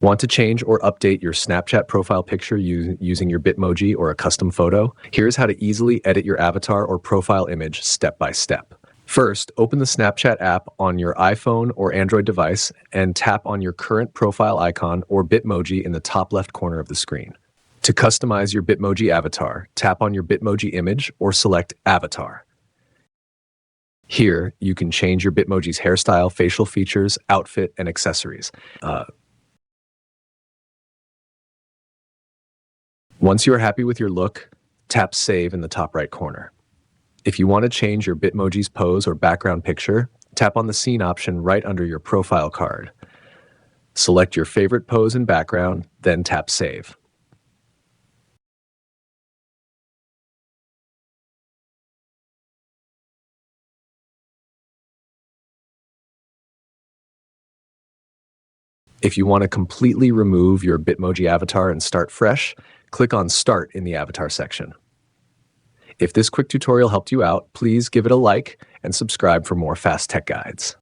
Want to change or update your Snapchat profile picture using your Bitmoji or a custom photo? Here's how to easily edit your avatar or profile image step by step. First, open the Snapchat app on your iPhone or Android device and tap on your current profile icon or Bitmoji in the top left corner of the screen. To customize your Bitmoji avatar, tap on your Bitmoji image or select Avatar. Here, you can change your Bitmoji's hairstyle, facial features, outfit, and accessories. Once you are happy with your look, tap Save in the top right corner. If you want to change your Bitmoji's pose or background picture, tap on the Scene option right under your profile card. Select your favorite pose and background, then tap Save. If you want to completely remove your Bitmoji avatar and start fresh, click on Start in the Avatar section. If this quick tutorial helped you out, please give it a like and subscribe for more fast tech guides.